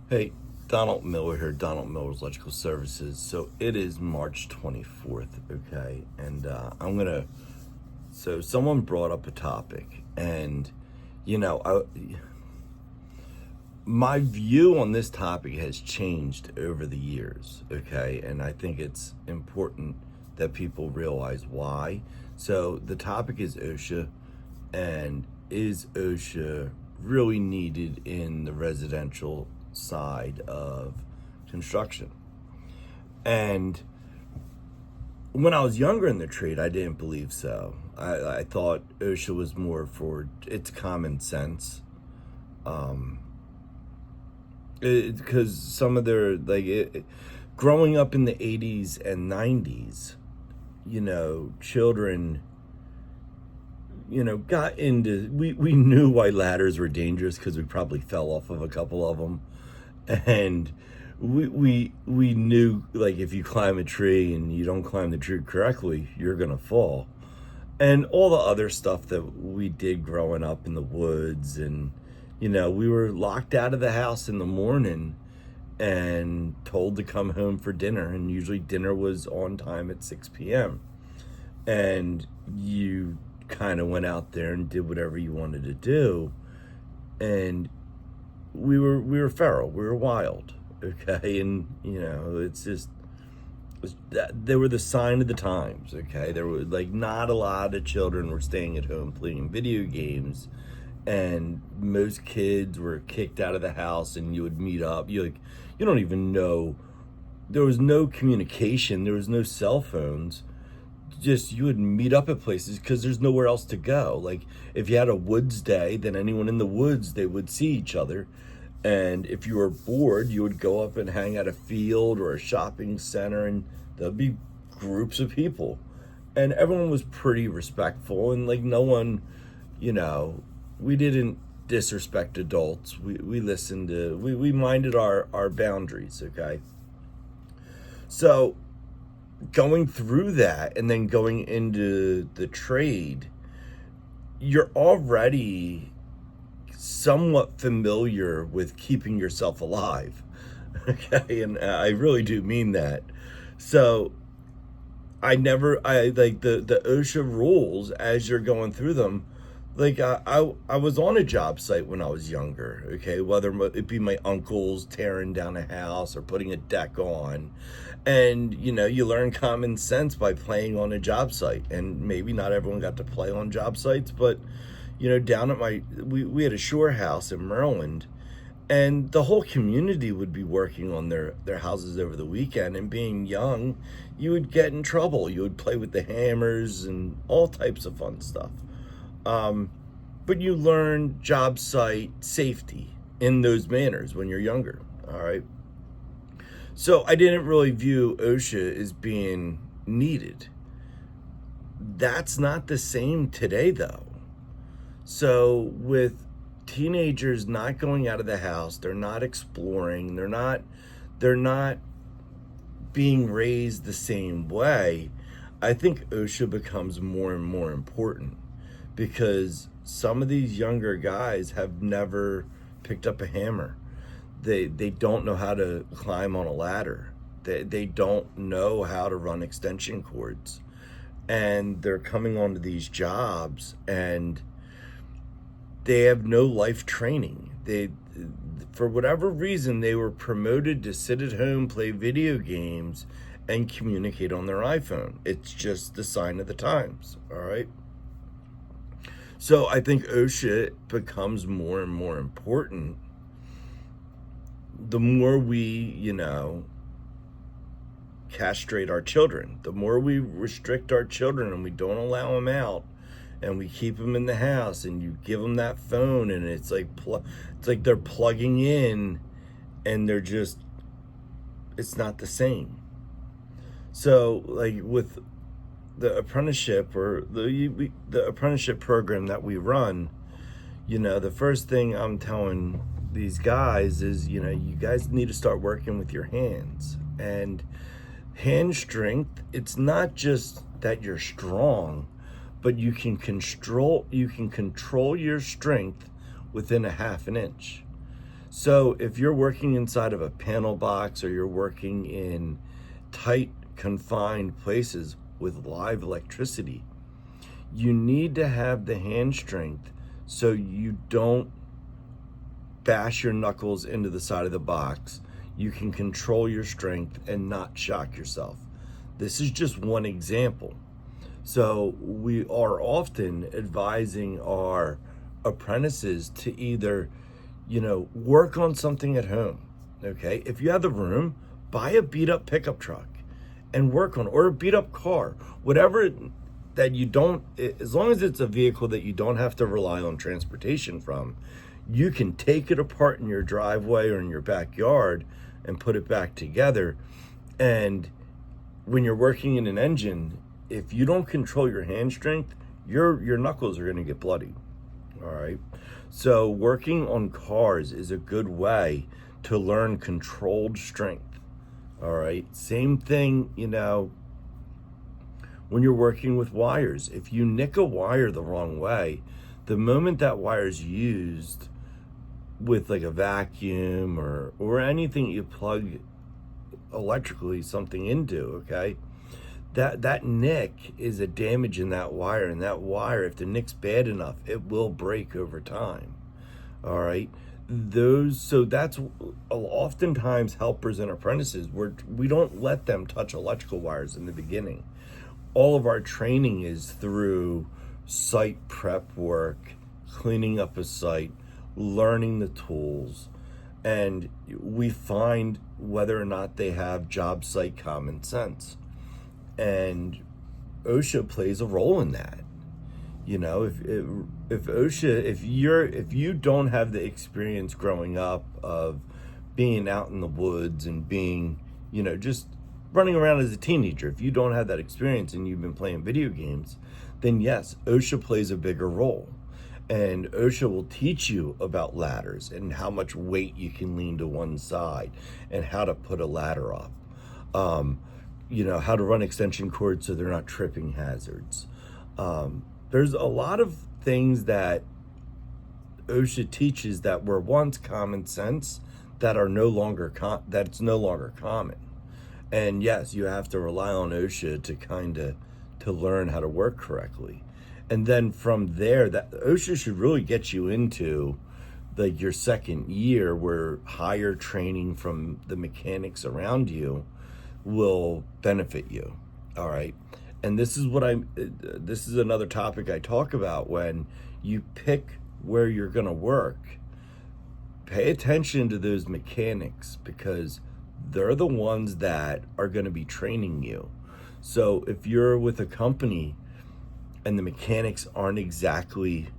Hey, Donald Miller here, Donald Miller's Electrical Services. So it is March 24th, okay? And so someone brought up a topic, and, you know, my view on this topic has changed over the years, okay? And I think it's important that people realize why. So the topic is OSHA, and is OSHA really needed in the residential side of construction? And when I was younger in the trade, I didn't believe so. I thought OSHA was more for its common sense. Because some of their, growing up in the 80s and 90s, children got into, we knew why ladders were dangerous because we probably fell off of a couple of them. And we knew, like, if you climb a tree and you don't climb the tree correctly, you're gonna fall. And all the other stuff that we did growing up in the woods, and we were locked out of the house in the morning and told to come home for dinner, and usually dinner was on time at 6 p.m. and you kind of went out there and did whatever you wanted to do. And we were feral, we were wild, okay? And it's just, they were the sign of the times, okay? There were, like, not a lot of children were staying at home playing video games, and most kids were kicked out of the house, and you would meet up. You don't even know, there was no communication, there was no cell phones. Just, you would meet up at places because there's nowhere else to go. Like, if you had a woods day, then anyone in the woods, they would see each other. And if you were bored, you would go up and hang at a field or a shopping center, and there'd be groups of people, and everyone was pretty respectful. And, like, no one, we didn't disrespect adults. We listened to, we minded our boundaries, okay? So going through that and then going into the trade, you're already somewhat familiar with keeping yourself alive, okay? And I really do mean that. So I like the OSHA rules as you're going through them. Like, I was on a job site when I was younger, okay? Whether it be my uncles tearing down a house or putting a deck on. And, you learn common sense by playing on a job site. And maybe not everyone got to play on job sites, but, down at we had a shore house in Maryland, and the whole community would be working on their houses over the weekend. And being young, you would get in trouble. You would play with the hammers and all types of fun stuff. But you learn job site safety in those manners when you're younger, all right? So I didn't really view OSHA as being needed. That's not the same today, though. So with teenagers not going out of the house, they're not exploring, they're not being raised the same way. I think OSHA becomes more and more important, because some of these younger guys have never picked up a hammer. They don't know how to climb on a ladder. They don't know how to run extension cords. And they're coming onto these jobs, and they have no life training. For whatever reason, they were promoted to sit at home, play video games, and communicate on their iPhone. It's just the sign of the times, all right? So I think OSHA becomes more and more important the more we, castrate our children, the more we restrict our children and we don't allow them out, and we keep them in the house, and you give them that phone, and it's like they're plugging in, and it's not the same. So, like, with the apprenticeship, or the apprenticeship program that we run, the first thing I'm telling these guys is, you guys need to start working with your hands. And hand strength, it's not just that you're strong, but you can control your strength within a half an inch. So if you're working inside of a panel box or you're working in tight, confined places with live electricity, you need to have the hand strength so you don't bash your knuckles into the side of the box. You can control your strength and not shock yourself. This is just one example. So we are often advising our apprentices to either, work on something at home. Okay. If you have the room, buy a beat up pickup truck and work on, or a beat up car, whatever that you don't, as long as it's a vehicle that you don't have to rely on transportation from, you can take it apart in your driveway or in your backyard and put it back together. And when you're working in an engine, if you don't control your hand strength, your knuckles are going to get bloody. All right. So working on cars is a good way to learn controlled strength. All right. Same thing, when you're working with wires. If you nick a wire the wrong way, the moment that wire is used with like a vacuum or anything you plug electrically something into, okay, that nick is a damage in that wire, and that wire, if the nick's bad enough, it will break over time. All right. So that's oftentimes helpers and apprentices, we don't let them touch electrical wires in the beginning. All of our training is through site prep work, cleaning up a site, learning the tools, and we find whether or not they have job site common sense. And OSHA plays a role in that. If OSHA, if you don't have the experience growing up of being out in the woods and being, just running around as a teenager, if you don't have that experience and you've been playing video games, then yes, OSHA plays a bigger role. And OSHA will teach you about ladders and how much weight you can lean to one side and how to put a ladder up. How to run extension cords so they're not tripping hazards. There's a lot of things that OSHA teaches that were once common sense that are no longer that's no longer common. And yes, you have to rely on OSHA to learn how to work correctly. And then from there, that OSHA should really get you into like your second year, where higher training from the mechanics around you will benefit you. All right. And this is another topic I talk about. When you pick where you're going to work, pay attention to those mechanics, because they're the ones that are going to be training you. So if you're with a company and the mechanics aren't exactly,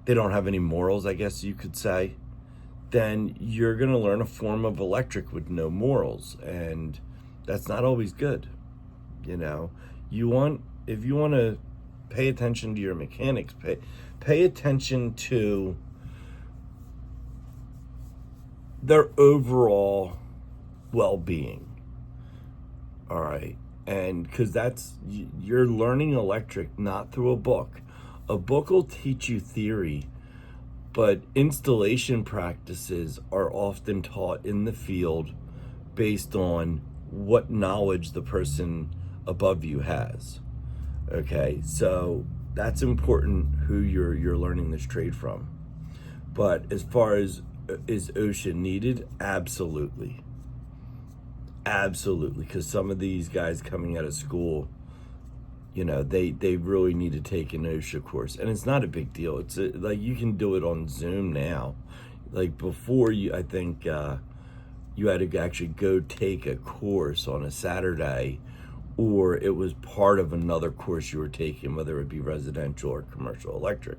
they don't have any morals, I guess you could say, then you're going to learn a form of electric with no morals. And that's not always good. If you want to pay attention to your mechanics, pay attention to their overall well-being. All right. And because you're learning electric not through a book. A book will teach you theory, but installation practices are often taught in the field based on what knowledge the person above you has. Okay, so that's important, who you're learning this trade from. But as far as is OSHA needed? Absolutely. Absolutely, because some of these guys coming out of school, they really need to take an OSHA course, and it's not a big deal. It's like you can do it on Zoom now. Like before, I think you had to actually go take a course on a Saturday, or it was part of another course you were taking, whether it be residential or commercial electric.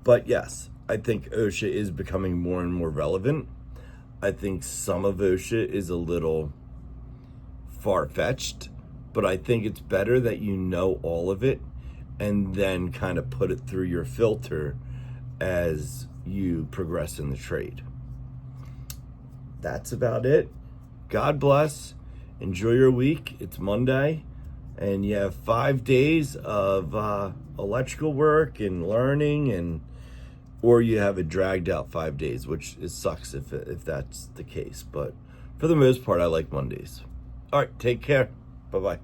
But yes, I think OSHA is becoming more and more relevant. I think some of OSHA is a little far-fetched, but I think it's better that you know all of it and then kind of put it through your filter as you progress in the trade. That's about it. God bless. Enjoy your week. It's Monday, and you have 5 days of electrical work and learning, and or you have it dragged out 5 days, which it sucks if that's the case. But for the most part, I like Mondays. All right, take care. Bye-bye.